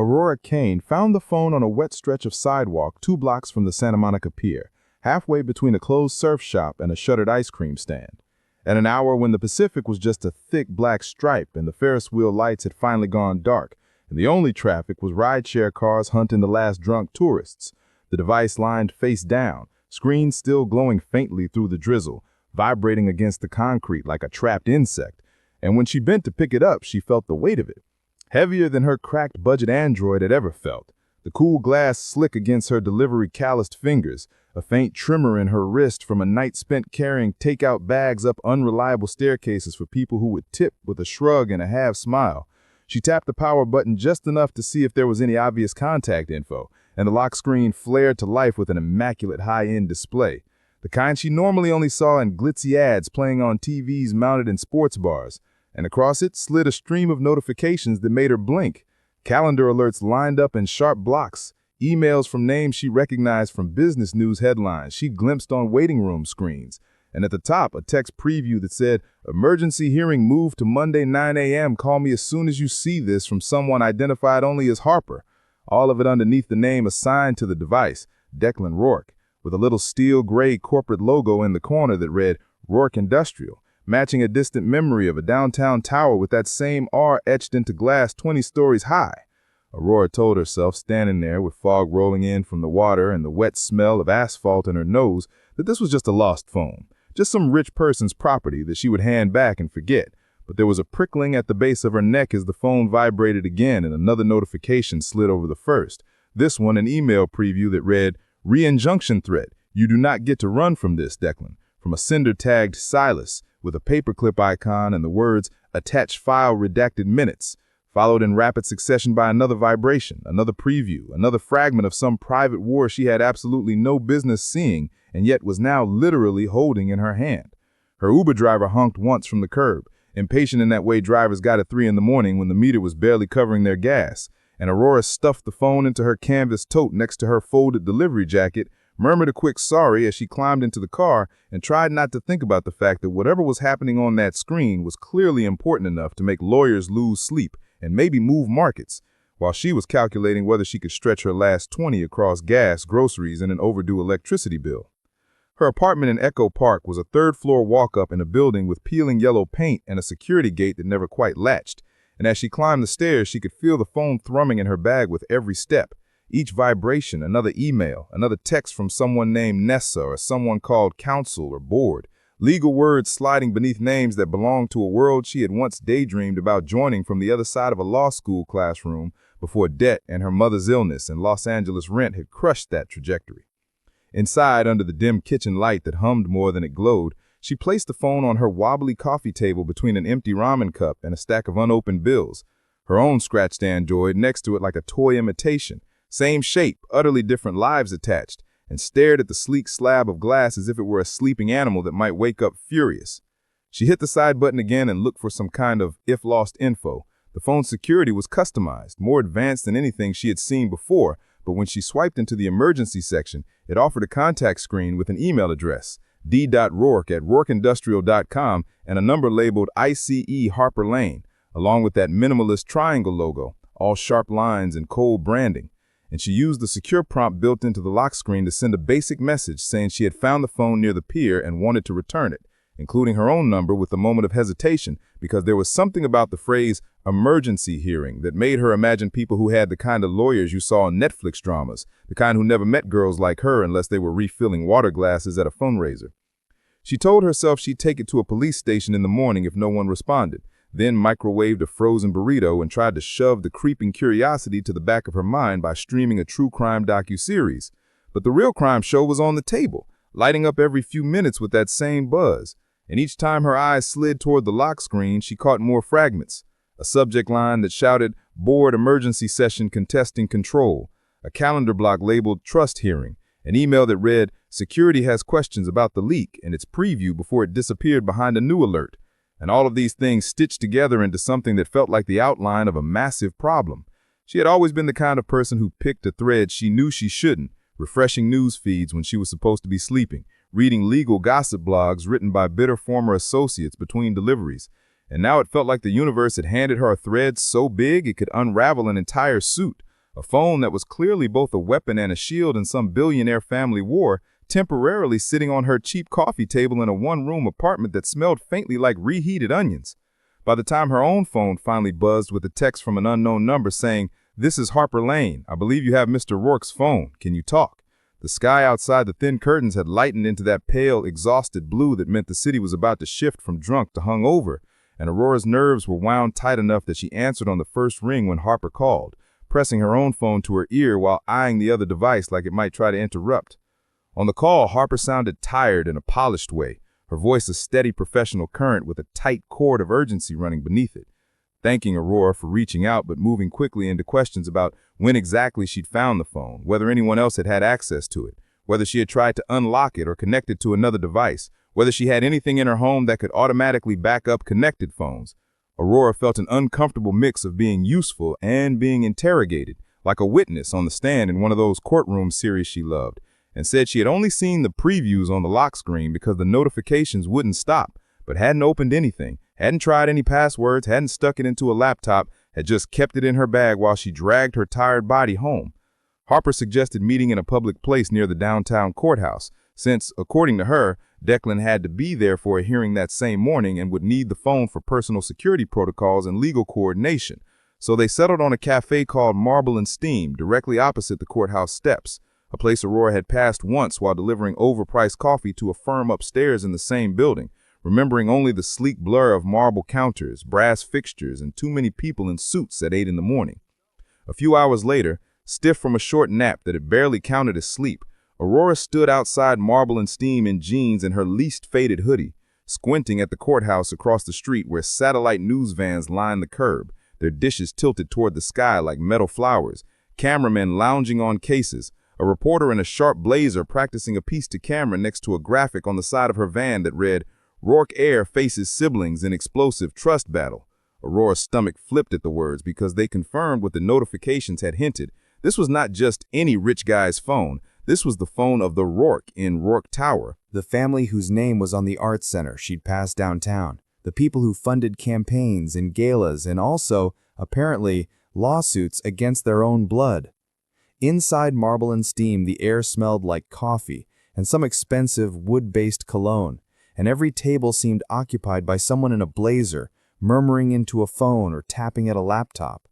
Aurora Kane found the phone on a wet stretch of sidewalk 2 blocks from the Santa Monica Pier, halfway between a closed surf shop and a shuttered ice cream stand. At an hour when the Pacific was just a thick black stripe and the Ferris wheel lights had finally gone dark, and the only traffic was rideshare cars hunting the last drunk tourists. The device lined face down, screen still glowing faintly through the drizzle, vibrating against the concrete like a trapped insect. And when she bent to pick it up, she felt the weight of it. Heavier than her cracked budget Android had ever felt. The cool glass slick against her delivery calloused fingers, a faint tremor in her wrist from a night spent carrying takeout bags up unreliable staircases for people who would tip with a shrug and a half smile. She tapped the power button just enough to see if there was any obvious contact info, and the lock screen flared to life with an immaculate high-end display. The kind she normally only saw in glitzy ads playing on TVs mounted in sports bars. And across it slid a stream of notifications that made her blink. Calendar alerts lined up in sharp blocks, emails from names she recognized from business news headlines she glimpsed on waiting room screens, and at the top a text preview that said, "Emergency hearing moved to Monday 9 a.m. Call me as soon as you see this," from someone identified only as Harper. All of it underneath the name assigned to the device, Declan Roark, with a little steel gray corporate logo in the corner that read Roark Industrial, matching a distant memory of a downtown tower with that same R etched into glass 20 stories high. Aurora told herself, standing there with fog rolling in from the water and the wet smell of asphalt in her nose, that this was just a lost phone, just some rich person's property that she would hand back and forget. But there was a prickling at the base of her neck as the phone vibrated again and another notification slid over the first. This one an email preview that read, "Re-injunction threat. You do not get to run from this, Declan," from a sender tagged Silas, with a paperclip icon and the words, "Attached file redacted minutes," followed in rapid succession by another vibration, another preview, another fragment of some private war she had absolutely no business seeing and yet was now literally holding in her hand. Her Uber driver honked once from the curb, impatient in that way drivers got at 3 in the morning when the meter was barely covering their gas, and Aurora stuffed the phone into her canvas tote next to her folded delivery jacket, murmured a quick sorry as she climbed into the car, and tried not to think about the fact that whatever was happening on that screen was clearly important enough to make lawyers lose sleep and maybe move markets, while she was calculating whether she could stretch her last 20 across gas, groceries, and an overdue electricity bill. Her apartment in Echo Park was a third-floor walk-up in a building with peeling yellow paint and a security gate that never quite latched, and as she climbed the stairs, she could feel the phone thrumming in her bag with every step. Each vibration, another email, another text from someone named Nessa or someone called counsel or board, legal words sliding beneath names that belonged to a world she had once daydreamed about joining from the other side of a law school classroom before debt and her mother's illness and Los Angeles rent had crushed that trajectory. Inside, under the dim kitchen light that hummed more than it glowed, she placed the phone on her wobbly coffee table between an empty ramen cup and a stack of unopened bills, her own scratched Android next to it like a toy imitation. Same shape, utterly different lives attached, and stared at the sleek slab of glass as if it were a sleeping animal that might wake up furious. She hit the side button again and looked for some kind of if-lost info. The phone's security was customized, more advanced than anything she had seen before, but when she swiped into the emergency section, it offered a contact screen with an email address, d.roark@roarkindustrial.com, and a number labeled ICE Harper Lane, along with that minimalist triangle logo, all sharp lines and cold branding. And she used the secure prompt built into the lock screen to send a basic message saying she had found the phone near the pier and wanted to return it, including her own number with a moment of hesitation because there was something about the phrase emergency hearing that made her imagine people who had the kind of lawyers you saw in Netflix dramas, the kind who never met girls like her unless they were refilling water glasses at a fundraiser. She told herself she'd take it to a police station in the morning if no one responded, then microwaved a frozen burrito and tried to shove the creeping curiosity to the back of her mind by streaming a true crime docuseries. But the real crime show was on the table, lighting up every few minutes with that same buzz. And each time her eyes slid toward the lock screen, she caught more fragments. A subject line that shouted, "Board emergency session contesting control," a calendar block labeled "Trust Hearing," an email that read, "Security has questions about the leak," and its preview before it disappeared behind a new alert. And all of these things stitched together into something that felt like the outline of a massive problem. She had always been the kind of person who picked a thread she knew she shouldn't, refreshing news feeds when she was supposed to be sleeping, reading legal gossip blogs written by bitter former associates between deliveries. And now it felt like the universe had handed her a thread so big it could unravel an entire suit, A phone that was clearly both a weapon and a shield in some billionaire family war, temporarily sitting on her cheap coffee table in a one-room apartment that smelled faintly like reheated onions. By the time her own phone finally buzzed with a text from an unknown number saying, "This is Harper Lane. I believe you have Mr. Roark's phone. Can you talk?" The sky outside the thin curtains had lightened into that pale, exhausted blue that meant the city was about to shift from drunk to hungover, and Aurora's nerves were wound tight enough that she answered on the first ring when Harper called, pressing her own phone to her ear while eyeing the other device like it might try to interrupt. On the call, Harper sounded tired in a polished way, her voice a steady professional current with a tight cord of urgency running beneath it, thanking Aurora for reaching out but moving quickly into questions about when exactly she'd found the phone, whether anyone else had had access to it, whether she had tried to unlock it or connect it to another device, whether she had anything in her home that could automatically back up connected phones. Aurora felt an uncomfortable mix of being useful and being interrogated, like a witness on the stand in one of those courtroom series she loved, and said she had only seen the previews on the lock screen because the notifications wouldn't stop, but hadn't opened anything, hadn't tried any passwords, hadn't stuck it into a laptop, had just kept it in her bag while she dragged her tired body home. Harper suggested meeting in a public place near the downtown courthouse, since, according to her, Declan had to be there for a hearing that same morning and would need the phone for personal security protocols and legal coordination. So they settled on a cafe called Marble and Steam, directly opposite the courthouse steps, a place Aurora had passed once while delivering overpriced coffee to a firm upstairs in the same building, remembering only the sleek blur of marble counters, brass fixtures, and too many people in suits at 8 in the morning. A few hours later, stiff from a short nap that had barely counted as sleep, Aurora stood outside Marble and Steam in jeans and her least faded hoodie, squinting at the courthouse across the street where satellite news vans lined the curb, their dishes tilted toward the sky like metal flowers, cameramen lounging on cases, a reporter in a sharp blazer practicing a piece to camera next to a graphic on the side of her van that read, "Roark heir faces siblings in explosive trust battle." Aurora's stomach flipped at the words because they confirmed what the notifications had hinted. This was not just any rich guy's phone. This was the phone of the Roark in Roark Tower, the family whose name was on the arts center she'd passed downtown, the people who funded campaigns and galas and also, apparently, lawsuits against their own blood. Inside Marble and Steam, the air smelled like coffee and some expensive wood-based cologne, and every table seemed occupied by someone in a blazer, murmuring into a phone or tapping at a laptop.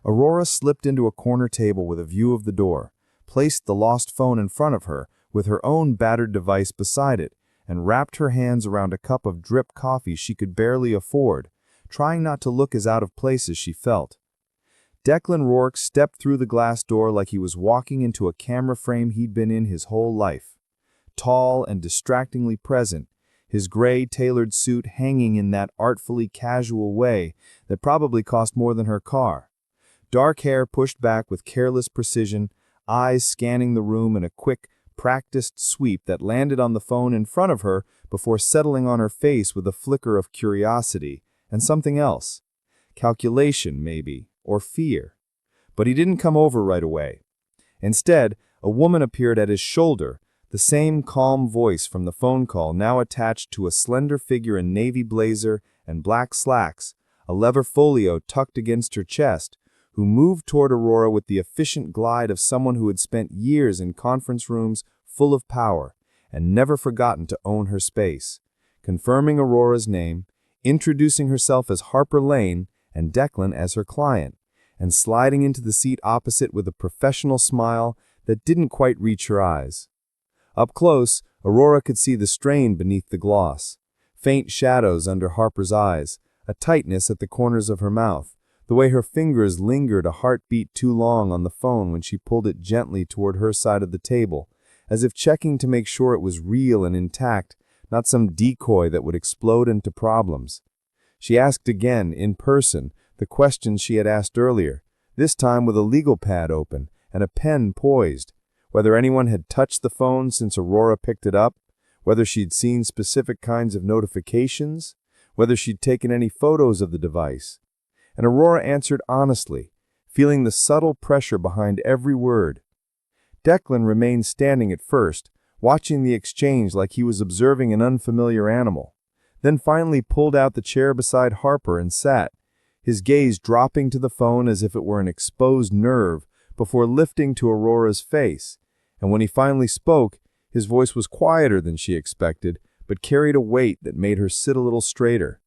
Aurora slipped into a corner table with a view of the door, placed the lost phone in front of her with her own battered device beside it, and wrapped her hands around a cup of drip coffee she could barely afford, trying not to look as out of place as she felt. Declan Roark stepped through the glass door like he was walking into a camera frame he'd been in his whole life. Tall and distractingly present, his gray tailored suit hanging in that artfully casual way that probably cost more than her car. Dark hair pushed back with careless precision, eyes scanning the room in a quick, practiced sweep that landed on the phone in front of her before settling on her face with a flicker of curiosity and something else. Calculation, maybe, or fear. But he didn't come over right away. Instead, a woman appeared at his shoulder, the same calm voice from the phone call now attached to a slender figure in navy blazer and black slacks, a leather folio tucked against her chest, who moved toward Aurora with the efficient glide of someone who had spent years in conference rooms full of power and never forgotten to own her space, confirming Aurora's name, introducing herself as Harper Lane and Declan as her client, and sliding into the seat opposite with a professional smile that didn't quite reach her eyes. Up close, Aurora could see the strain beneath the gloss, faint shadows under Harper's eyes, a tightness at the corners of her mouth, the way her fingers lingered a heartbeat too long on the phone when she pulled it gently toward her side of the table, as if checking to make sure it was real and intact, not some decoy that would explode into problems. She asked again, in person, the questions she had asked earlier, this time with a legal pad open and a pen poised, whether anyone had touched the phone since Aurora picked it up, whether she'd seen specific kinds of notifications, whether she'd taken any photos of the device. And Aurora answered honestly, feeling the subtle pressure behind every word. Declan remained standing at first, watching the exchange like he was observing an unfamiliar animal, then finally pulled out the chair beside Harper and sat, his gaze dropping to the phone as if it were an exposed nerve before lifting to Aurora's face, and when he finally spoke, his voice was quieter than she expected, but carried a weight that made her sit a little straighter.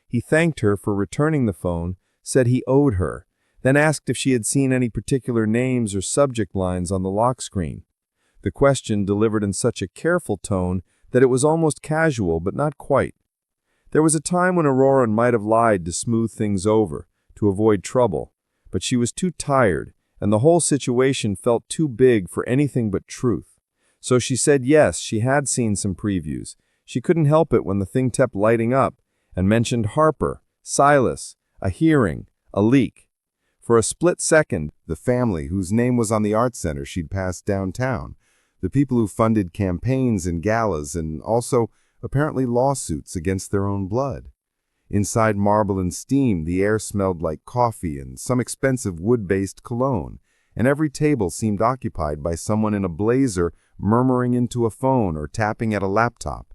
He thanked her for returning the phone, said he owed her, then asked if she had seen any particular names or subject lines on the lock screen. The question delivered in such a careful tone that it was almost casual, but not quite. There was a time when Aurora might have lied to smooth things over, to avoid trouble, but she was too tired, and the whole situation felt too big for anything but truth. So she said yes, she had seen some previews. She couldn't help it when the thing kept lighting up, and mentioned Harper, Silas, a hearing, a leak. For a split second, the family whose name was on the art center she'd passed downtown, the people who funded campaigns and galas and also apparently lawsuits against their own blood. Inside Marble and Steam, the air smelled like coffee and some expensive wood-based cologne, and every table seemed occupied by someone in a blazer murmuring into a phone or tapping at a laptop.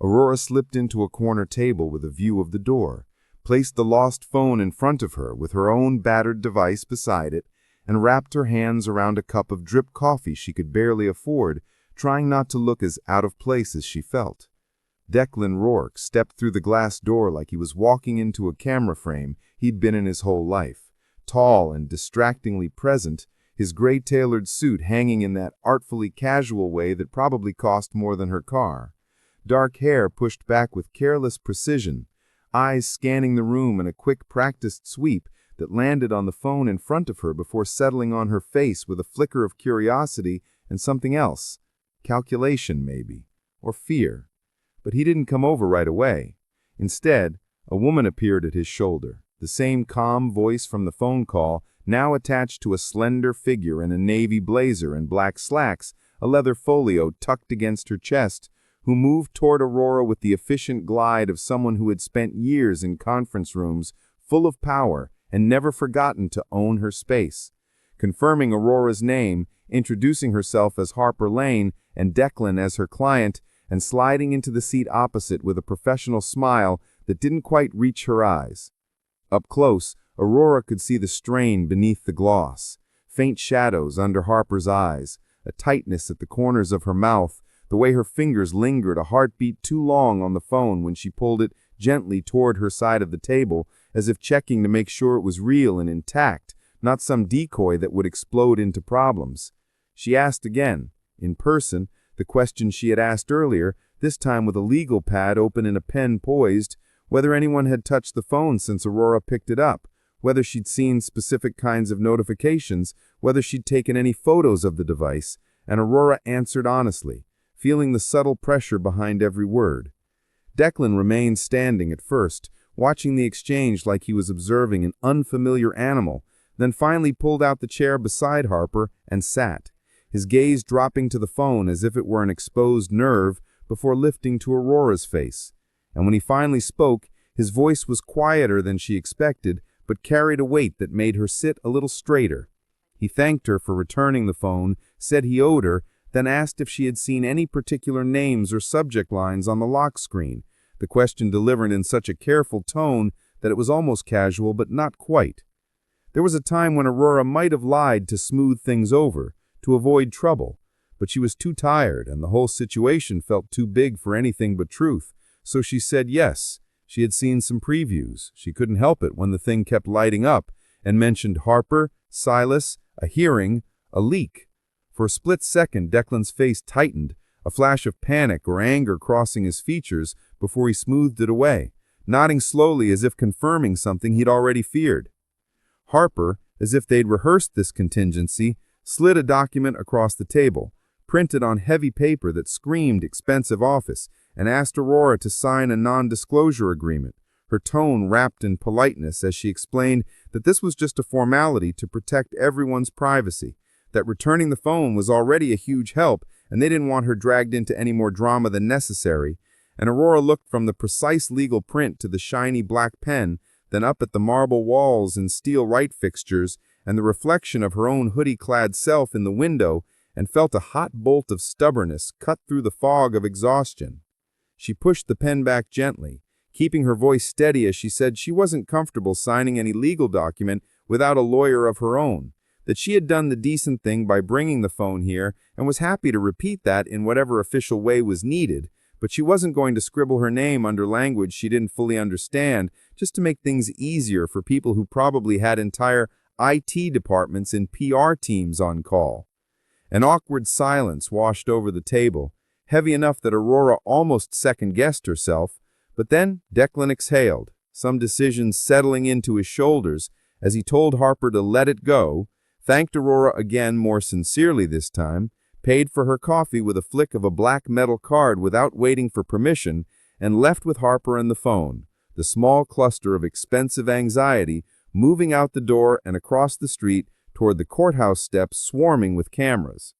Aurora slipped into a corner table with a view of the door, placed the lost phone in front of her with her own battered device beside it, and wrapped her hands around a cup of drip coffee she could barely afford, trying not to look as out of place as she felt. Declan Roark stepped through the glass door like he was walking into a camera frame he'd been in his whole life. Tall and distractingly present, his gray-tailored suit hanging in that artfully casual way that probably cost more than her car. Dark hair pushed back with careless precision, eyes scanning the room in a quick practiced sweep that landed on the phone in front of her before settling on her face with a flicker of curiosity and something else. Calculation, maybe, or fear. But he didn't come over right away. Instead, a woman appeared at his shoulder, the same calm voice from the phone call, now attached to a slender figure in a navy blazer and black slacks, a leather folio tucked against her chest, who moved toward Aurora with the efficient glide of someone who had spent years in conference rooms, full of power, and never forgotten to own her space. Confirming Aurora's name, introducing herself as Harper Lane and Declan as her client, and sliding into the seat opposite with a professional smile that didn't quite reach her eyes. Up close, Aurora could see the strain beneath the gloss, faint shadows under Harper's eyes, a tightness at the corners of her mouth, the way her fingers lingered a heartbeat too long on the phone when she pulled it gently toward her side of the table, as if checking to make sure it was real and intact, not some decoy that would explode into problems. She asked again, in person, the question she had asked earlier, this time with a legal pad open and a pen poised, whether anyone had touched the phone since Aurora picked it up, whether she'd seen specific kinds of notifications, whether she'd taken any photos of the device, and Aurora answered honestly, feeling the subtle pressure behind every word. Declan remained standing at first, watching the exchange like he was observing an unfamiliar animal, then finally pulled out the chair beside Harper and sat, his gaze dropping to the phone as if it were an exposed nerve before lifting to Aurora's face. And when he finally spoke, his voice was quieter than she expected, but carried a weight that made her sit a little straighter. He thanked her for returning the phone, said he owed her, then asked if she had seen any particular names or subject lines on the lock screen, the question delivered in such a careful tone that it was almost casual, but not quite. There was a time when Aurora might have lied to smooth things over, to avoid trouble, but she was too tired and the whole situation felt too big for anything but truth, so she said yes, she had seen some previews. She couldn't help it when the thing kept lighting up, and mentioned Harper, Silas, a hearing, a leak. For a split second, Declan's face tightened, a flash of panic or anger crossing his features before he smoothed it away, nodding slowly as if confirming something he'd already feared. Harper, as if they'd rehearsed this contingency, slid a document across the table, printed on heavy paper that screamed expensive office, and asked Aurora to sign a non-disclosure agreement, her tone wrapped in politeness as she explained that this was just a formality to protect everyone's privacy, that returning the phone was already a huge help and they didn't want her dragged into any more drama than necessary, and Aurora looked from the precise legal print to the shiny black pen, then up at the marble walls and steel light fixtures and the reflection of her own hoodie-clad self in the window, and felt a hot bolt of stubbornness cut through the fog of exhaustion. She pushed the pen back gently, keeping her voice steady as she said she wasn't comfortable signing any legal document without a lawyer of her own, that she had done the decent thing by bringing the phone here and was happy to repeat that in whatever official way was needed, but she wasn't going to scribble her name under language she didn't fully understand just to make things easier for people who probably had entire IT departments and PR teams on call. An awkward silence washed over the table, heavy enough that Aurora almost second-guessed herself, but then Declan exhaled, some decision settling into his shoulders as he told Harper to let it go, thanked Aurora again more sincerely this time, paid for her coffee with a flick of a black metal card without waiting for permission, and left with Harper and the phone, the small cluster of expensive anxiety moving out the door and across the street toward the courthouse steps swarming with cameras.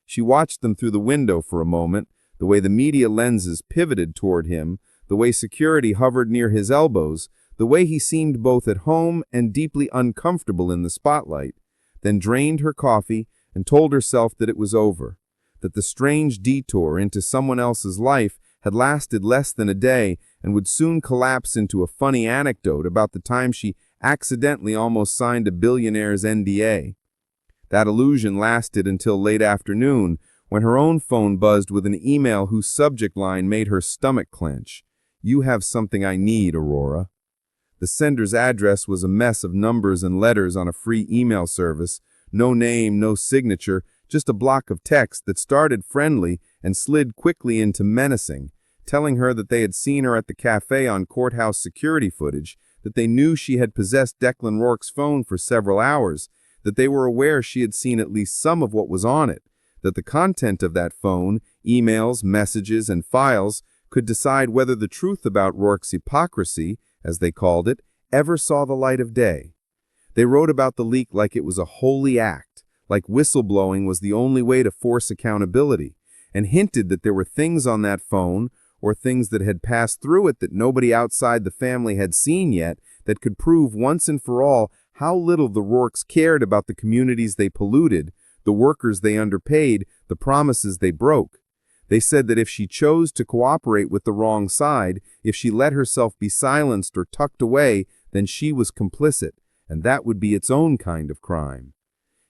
She watched them through the window for a moment, the way the media lenses pivoted toward him, the way security hovered near his elbows, the way he seemed both at home and deeply uncomfortable in the spotlight, then drained her coffee and told herself that it was over, that the strange detour into someone else's life had lasted less than a day and would soon collapse into a funny anecdote about the time she accidentally almost signed a billionaire's NDA. That illusion lasted until late afternoon, when her own phone buzzed with an email whose subject line made her stomach clench. "You have something I need, Aurora." The sender's address was a mess of numbers and letters on a free email service, no name, no signature, just a block of text that started friendly and slid quickly into menacing, telling her that they had seen her at the cafe on courthouse security footage, that they knew she had possessed Declan Roark's phone for several hours, that they were aware she had seen at least some of what was on it, that the content of that phone, emails, messages, and files, could decide whether the truth about Roark's hypocrisy, as they called it, ever saw the light of day. They wrote about the leak like it was a holy act, like whistleblowing was the only way to force accountability, and hinted that there were things on that phone, or things that had passed through it that nobody outside the family had seen yet, that could prove once and for all how little the Roarks cared about the communities they polluted, the workers they underpaid, the promises they broke. They said that if she chose to cooperate with the wrong side, if she let herself be silenced or tucked away, then she was complicit, and that would be its own kind of crime.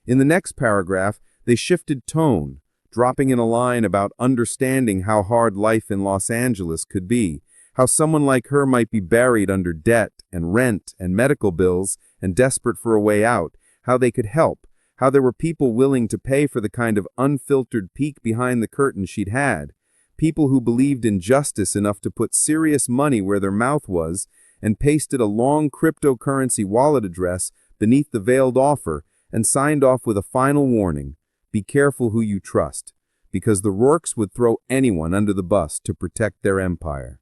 In the next paragraph, they shifted tone, dropping in a line about understanding how hard life in Los Angeles could be, how someone like her might be buried under debt and rent and medical bills and desperate for a way out, how they could help, how there were people willing to pay for the kind of unfiltered peek behind the curtain she'd had, people who believed in justice enough to put serious money where their mouth was and pasted a long cryptocurrency wallet address beneath the veiled offer and signed off with a final warning: be careful who you trust, because the Roarks would throw anyone under the bus to protect their empire.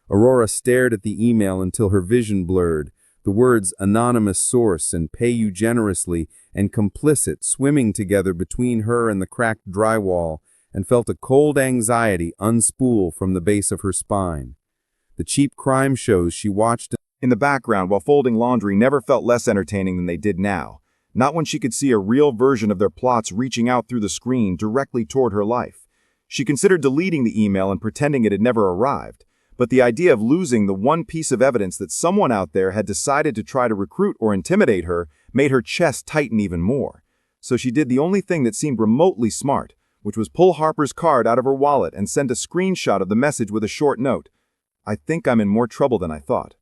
Aurora stared at the email until her vision blurred, the words anonymous source and pay you generously and complicit swimming together between her and the cracked drywall, and felt a cold anxiety unspool from the base of her spine. The cheap crime shows she watched in the background while folding laundry never felt less entertaining than they did now, not when she could see a real version of their plots reaching out through the screen directly toward her life. She considered deleting the email and pretending it had never arrived, but the idea of losing the one piece of evidence that someone out there had decided to try to recruit or intimidate her made her chest tighten even more. So she did the only thing that seemed remotely smart, which was pull Harper's card out of her wallet and send a screenshot of the message with a short note: "I think I'm in more trouble than I thought."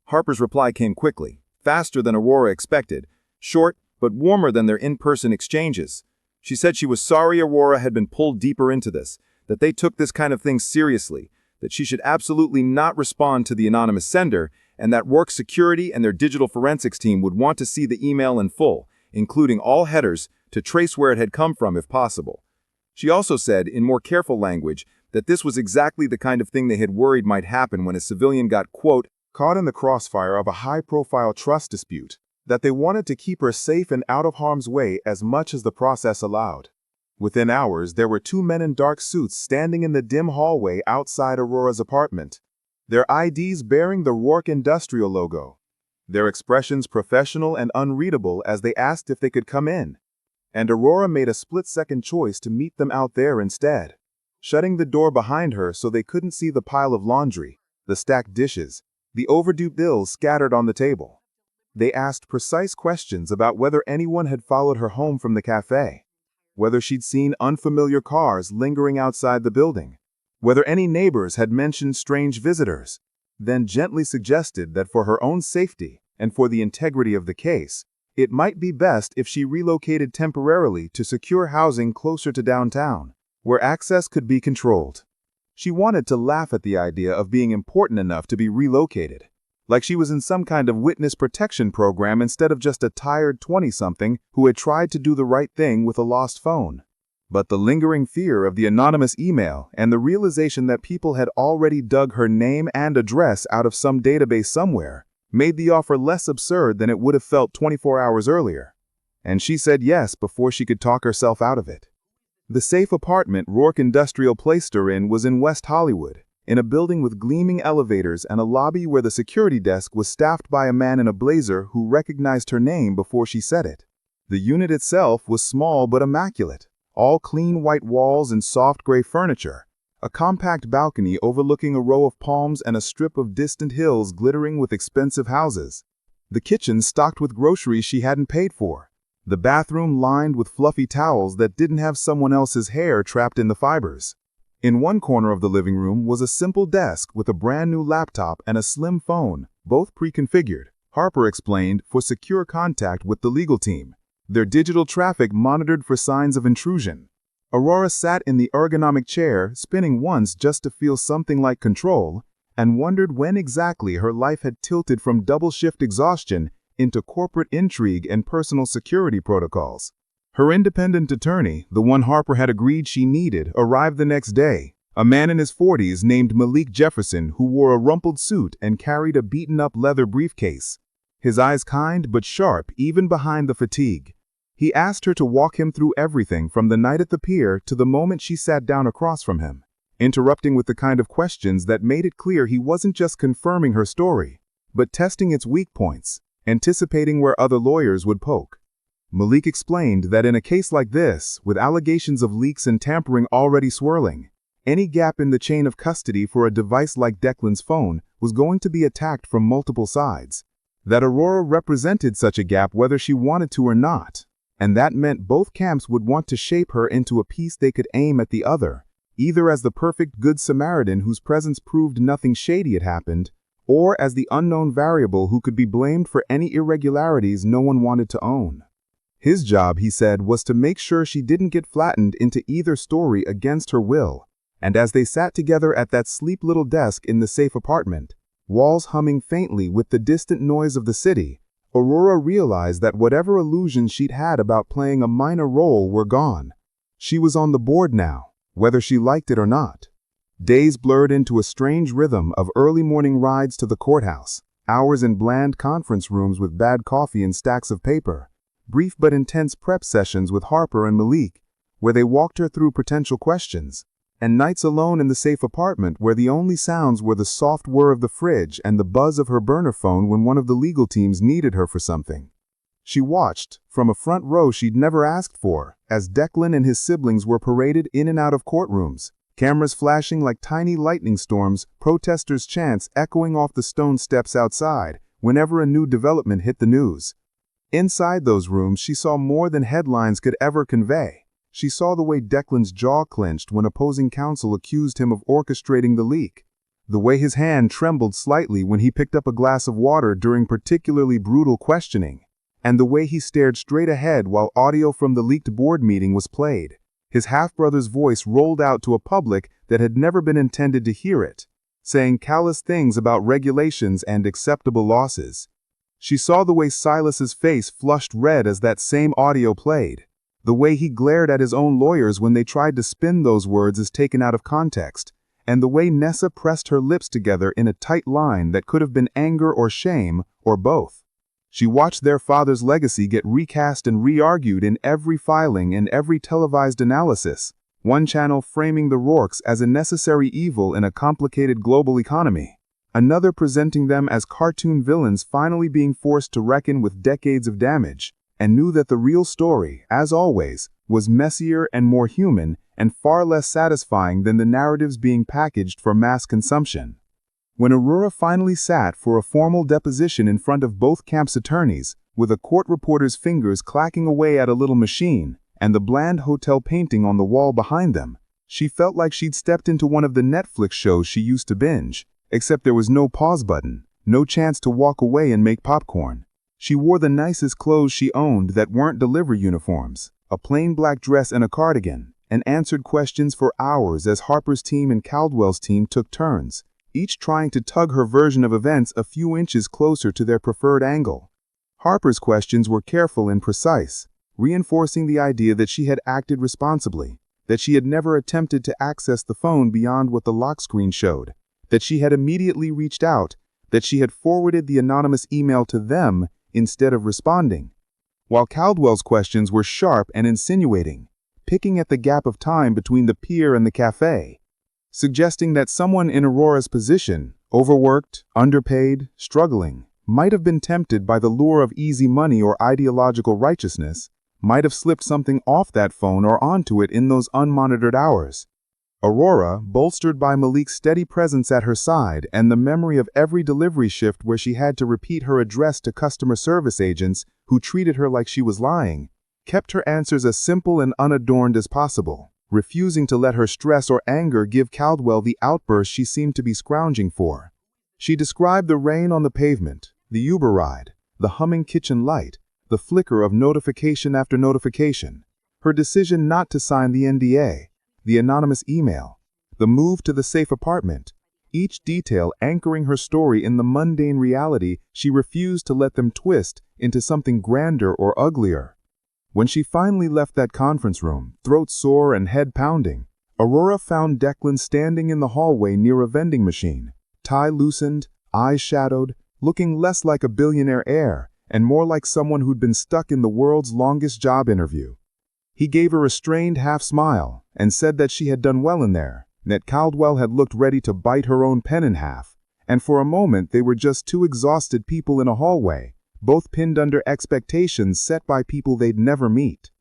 Harper's reply came quickly, faster than Aurora expected, short but warmer than their in-person exchanges. She said she was sorry Aurora had been pulled deeper into this, that they took this kind of thing seriously, that she should absolutely not respond to the anonymous sender, and that Roark Security and their digital forensics team would want to see the email in full, including all headers, to trace where it had come from if possible. She also said, in more careful language, that this was exactly the kind of thing they had worried might happen when a civilian got, quote, caught in the crossfire of a high-profile trust dispute, that they wanted to keep her safe and out of harm's way as much as the process allowed. Within hours, there were two men in dark suits standing in the dim hallway outside Aurora's apartment, their IDs bearing the Roark Industrial logo, their expressions professional and unreadable as they asked if they could come in. And Aurora made a split-second choice to meet them out there instead, shutting the door behind her so they couldn't see the pile of laundry, the stacked dishes, the overdue bills scattered on the table. They asked precise questions about whether anyone had followed her home from the cafe, whether she'd seen unfamiliar cars lingering outside the building, whether any neighbors had mentioned strange visitors, then gently suggested that for her own safety and for the integrity of the case, it might be best if she relocated temporarily to secure housing closer to downtown, where access could be controlled. She wanted to laugh at the idea of being important enough to be relocated, like she was in some kind of witness protection program instead of just a tired 20-something who had tried to do the right thing with a lost phone. But the lingering fear of the anonymous email and the realization that people had already dug her name and address out of some database somewhere made the offer less absurd than it would have felt 24 hours earlier. And she said yes before she could talk herself out of it. The safe apartment Roark Industrial placed her in was in West Hollywood, in a building with gleaming elevators and a lobby where the security desk was staffed by a man in a blazer who recognized her name before she said it. The unit itself was small but immaculate, all clean white walls and soft gray furniture, a compact balcony overlooking a row of palms and a strip of distant hills glittering with expensive houses. The kitchen stocked with groceries she hadn't paid for. The bathroom lined with fluffy towels that didn't have someone else's hair trapped in the fibers. In one corner of the living room was a simple desk with a brand new laptop and a slim phone, both pre-configured, Harper explained, for secure contact with the legal team, their digital traffic monitored for signs of intrusion. Aurora sat in the ergonomic chair, spinning once just to feel something like control, and wondered when exactly her life had tilted from double-shift exhaustion into corporate intrigue and personal security protocols. Her independent attorney, the one Harper had agreed she needed, arrived the next day, a man in his 40s named Malik Jefferson who wore a rumpled suit and carried a beaten-up leather briefcase, his eyes kind but sharp even behind the fatigue. He asked her to walk him through everything from the night at the pier to the moment she sat down across from him, interrupting with the kind of questions that made it clear he wasn't just confirming her story, but testing its weak points, anticipating where other lawyers would poke. Malik explained that in a case like this, with allegations of leaks and tampering already swirling, any gap in the chain of custody for a device like Declan's phone was going to be attacked from multiple sides. That Aurora represented such a gap whether she wanted to or not, and that meant both camps would want to shape her into a piece they could aim at the other, either as the perfect Good Samaritan whose presence proved nothing shady had happened, or as the unknown variable who could be blamed for any irregularities no one wanted to own. His job, he said, was to make sure she didn't get flattened into either story against her will, and as they sat together at that sleek little desk in the safe apartment, walls humming faintly with the distant noise of the city, Aurora realized that whatever illusions she'd had about playing a minor role were gone. She was on the board now, whether she liked it or not. Days blurred into a strange rhythm of early morning rides to the courthouse, hours in bland conference rooms with bad coffee and stacks of paper, brief but intense prep sessions with Harper and Malik, where they walked her through potential questions, and nights alone in the safe apartment where the only sounds were the soft whir of the fridge and the buzz of her burner phone when one of the legal teams needed her for something. She watched, from a front row she'd never asked for, as Declan and his siblings were paraded in and out of courtrooms, cameras flashing like tiny lightning storms, protesters' chants echoing off the stone steps outside whenever a new development hit the news. Inside those rooms she saw more than headlines could ever convey. She saw the way Declan's jaw clenched when opposing counsel accused him of orchestrating the leak, the way his hand trembled slightly when he picked up a glass of water during particularly brutal questioning, and the way he stared straight ahead while audio from the leaked board meeting was played. His half-brother's voice rolled out to a public that had never been intended to hear it, saying callous things about regulations and acceptable losses. She saw the way Silas's face flushed red as that same audio played, the way he glared at his own lawyers when they tried to spin those words as taken out of context, and the way Nessa pressed her lips together in a tight line that could have been anger or shame, or both. She watched their father's legacy get recast and re-argued in every filing and every televised analysis, one channel framing the Roarks as a necessary evil in a complicated global economy, another presenting them as cartoon villains finally being forced to reckon with decades of damage, and knew that the real story, as always, was messier and more human and far less satisfying than the narratives being packaged for mass consumption. When Aurora finally sat for a formal deposition in front of both camps' attorneys, with a court reporter's fingers clacking away at a little machine, and the bland hotel painting on the wall behind them, she felt like she'd stepped into one of the Netflix shows she used to binge, except there was no pause button, no chance to walk away and make popcorn. She wore the nicest clothes she owned that weren't delivery uniforms, a plain black dress and a cardigan, and answered questions for hours as Harper's team and Caldwell's team took turns, each trying to tug her version of events a few inches closer to their preferred angle. Harper's questions were careful and precise, reinforcing the idea that she had acted responsibly, that she had never attempted to access the phone beyond what the lock screen showed, that she had immediately reached out, that she had forwarded the anonymous email to them instead of responding. While Caldwell's questions were sharp and insinuating, picking at the gap of time between the pier and the cafe, suggesting that someone in Aurora's position, overworked, underpaid, struggling, might have been tempted by the lure of easy money or ideological righteousness, might have slipped something off that phone or onto it in those unmonitored hours. Aurora, bolstered by Malik's steady presence at her side and the memory of every delivery shift where she had to repeat her address to customer service agents who treated her like she was lying, kept her answers as simple and unadorned as possible, refusing to let her stress or anger give Caldwell the outburst she seemed to be scrounging for. She described the rain on the pavement, the Uber ride, the humming kitchen light, the flicker of notification after notification, her decision not to sign the NDA, the anonymous email, the move to the safe apartment, each detail anchoring her story in the mundane reality she refused to let them twist into something grander or uglier. When she finally left that conference room, throat sore and head pounding, Aurora found Declan standing in the hallway near a vending machine, tie loosened, eyes shadowed, looking less like a billionaire heir and more like someone who'd been stuck in the world's longest job interview. He gave her a strained half-smile and said that she had done well in there, that Caldwell had looked ready to bite her own pen in half, and for a moment they were just two exhausted people in a hallway, both pinned under expectations set by people they'd never meet.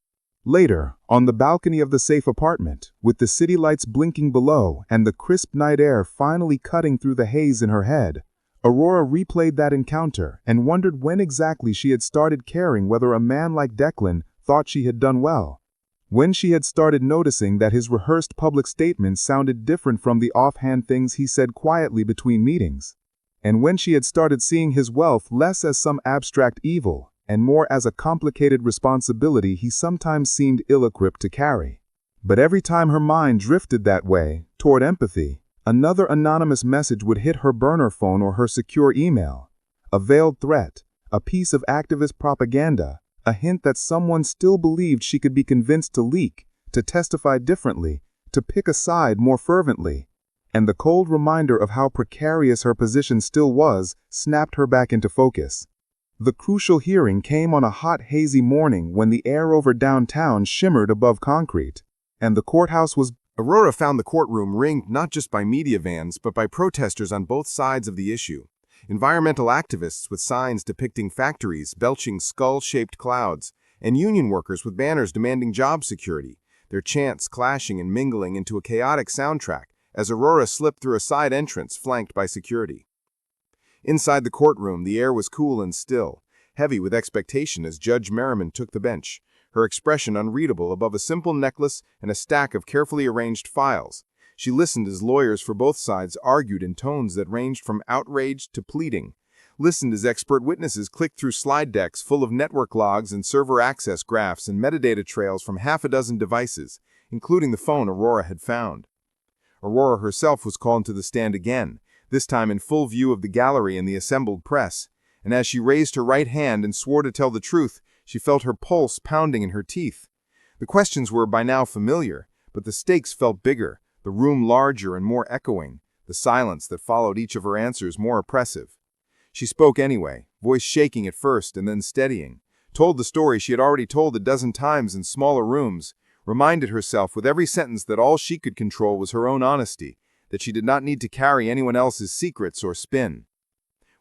Later, on the balcony of the safe apartment, with the city lights blinking below and the crisp night air finally cutting through the haze in her head, Aurora replayed that encounter and wondered when exactly she had started caring whether a man like Declan thought she had done well. When she had started noticing that his rehearsed public statements sounded different from the offhand things he said quietly between meetings. And when she had started seeing his wealth less as some abstract evil and more as a complicated responsibility he sometimes seemed ill-equipped to carry. But every time her mind drifted that way, toward empathy, another anonymous message would hit her burner phone or her secure email. A veiled threat, a piece of activist propaganda, a hint that someone still believed she could be convinced to leak, to testify differently, to pick a side more fervently. And the cold reminder of how precarious her position still was snapped her back into focus. The crucial hearing came on a hot, hazy morning when the air over downtown shimmered above concrete, and the courthouse was. Aurora found the courtroom ringed not just by media vans, but by protesters on both sides of the issue. Environmental activists with signs depicting factories belching skull-shaped clouds, and union workers with banners demanding job security, their chants clashing and mingling into a chaotic soundtrack as Aurora slipped through a side entrance flanked by security. Inside the courtroom, the air was cool and still, heavy with expectation as Judge Merriman took the bench, her expression unreadable above a simple necklace and a stack of carefully arranged files. She listened as lawyers for both sides argued in tones that ranged from outrage to pleading, listened as expert witnesses clicked through slide decks full of network logs and server access graphs and metadata trails from half a dozen devices, including the phone Aurora had found. Aurora herself was called to the stand again, this time in full view of the gallery and the assembled press, and as she raised her right hand and swore to tell the truth, she felt her pulse pounding in her teeth. The questions were by now familiar, but the stakes felt bigger, the room larger and more echoing, the silence that followed each of her answers more oppressive. She spoke anyway, voice shaking at first and then steadying, told the story she had already told a dozen times in smaller rooms, reminded herself with every sentence that all she could control was her own honesty, that she did not need to carry anyone else's secrets or spin.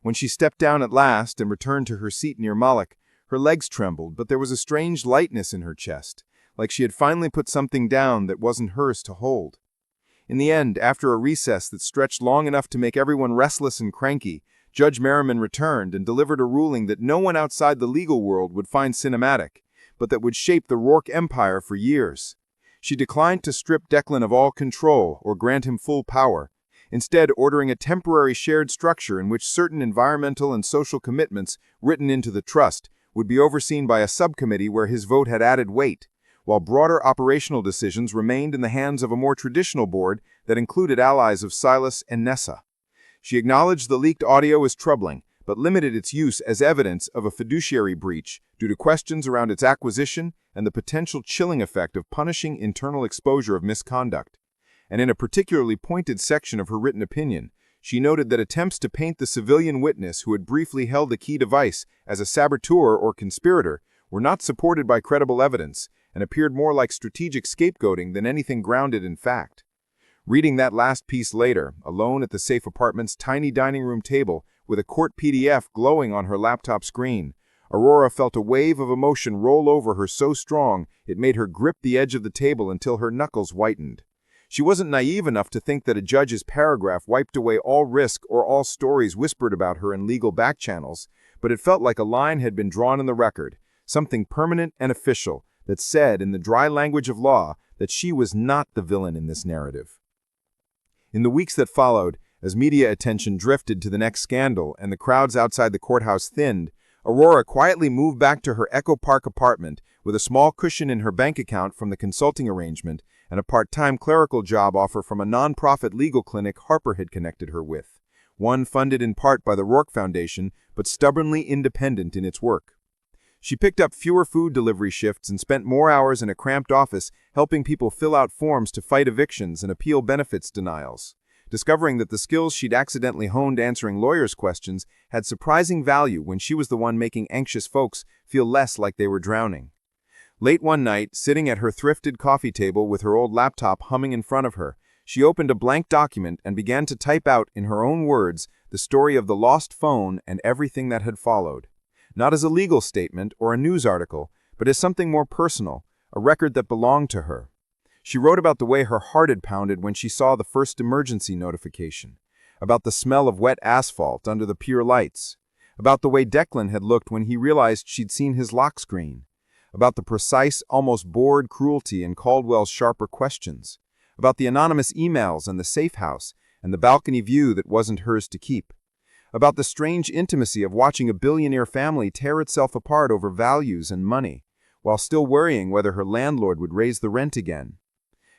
When she stepped down at last and returned to her seat near Malik, her legs trembled, but there was a strange lightness in her chest, like she had finally put something down that wasn't hers to hold. In the end, after a recess that stretched long enough to make everyone restless and cranky, Judge Merriman returned and delivered a ruling that no one outside the legal world would find cinematic, but that would shape the Roark empire for years. She declined to strip Declan of all control or grant him full power, instead ordering a temporary shared structure in which certain environmental and social commitments written into the trust would be overseen by a subcommittee where his vote had added weight, while broader operational decisions remained in the hands of a more traditional board that included allies of Silas and Nessa. She acknowledged the leaked audio as troubling, but limited its use as evidence of a fiduciary breach due to questions around its acquisition and the potential chilling effect of punishing internal exposure of misconduct. And in a particularly pointed section of her written opinion, she noted that attempts to paint the civilian witness who had briefly held the key device as a saboteur or conspirator were not supported by credible evidence and appeared more like strategic scapegoating than anything grounded in fact. Reading that last piece later, alone at the safe apartment's tiny dining room table with a court PDF glowing on her laptop screen, Aurora felt a wave of emotion roll over her so strong it made her grip the edge of the table until her knuckles whitened. She wasn't naive enough to think that a judge's paragraph wiped away all risk or all stories whispered about her in legal back channels, but it felt like a line had been drawn in the record, something permanent and official that said, in the dry language of law, that she was not the villain in this narrative. In the weeks that followed, as media attention drifted to the next scandal and the crowds outside the courthouse thinned, Aurora quietly moved back to her Echo Park apartment with a small cushion in her bank account from the consulting arrangement and a part-time clerical job offer from a non-profit legal clinic Harper had connected her with, one funded in part by the Roark Foundation but stubbornly independent in its work. She picked up fewer food delivery shifts and spent more hours in a cramped office helping people fill out forms to fight evictions and appeal benefits denials, discovering that the skills she'd accidentally honed answering lawyers' questions had surprising value when she was the one making anxious folks feel less like they were drowning. Late one night, sitting at her thrifted coffee table with her old laptop humming in front of her, she opened a blank document and began to type out, in her own words, the story of the lost phone and everything that had followed. Not as a legal statement or a news article, but as something more personal, a record that belonged to her. She wrote about the way her heart had pounded when she saw the first emergency notification, about the smell of wet asphalt under the pier lights, about the way Declan had looked when he realized she'd seen his lock screen, about the precise, almost bored cruelty in Caldwell's sharper questions, about the anonymous emails and the safe house and the balcony view that wasn't hers to keep, about the strange intimacy of watching a billionaire family tear itself apart over values and money, while still worrying whether her landlord would raise the rent again.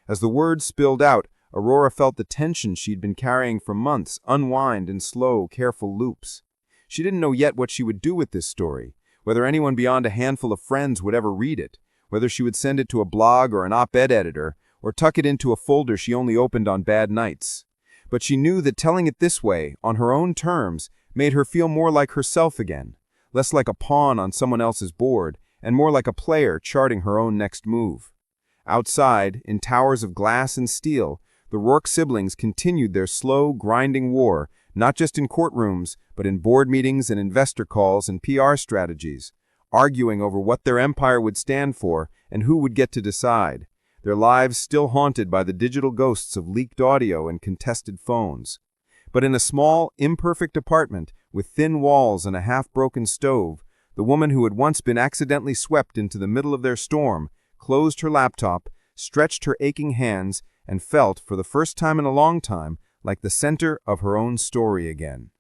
As the words spilled out, Aurora felt the tension she'd been carrying for months unwind in slow, careful loops. She didn't know yet what she would do with this story, whether anyone beyond a handful of friends would ever read it, whether she would send it to a blog or an op-ed editor, or tuck it into a folder she only opened on bad nights. But she knew that telling it this way, on her own terms, made her feel more like herself again, less like a pawn on someone else's board, and more like a player charting her own next move. Outside, in towers of glass and steel, the Roark siblings continued their slow, grinding war, not just in courtrooms, but in board meetings and investor calls and PR strategies, arguing over what their empire would stand for and who would get to decide, their lives still haunted by the digital ghosts of leaked audio and contested phones. But in a small, imperfect apartment with thin walls and a half-broken stove, the woman who had once been accidentally swept into the middle of their storm closed her laptop, stretched her aching hands, and felt, for the first time in a long time, like the center of her own story again.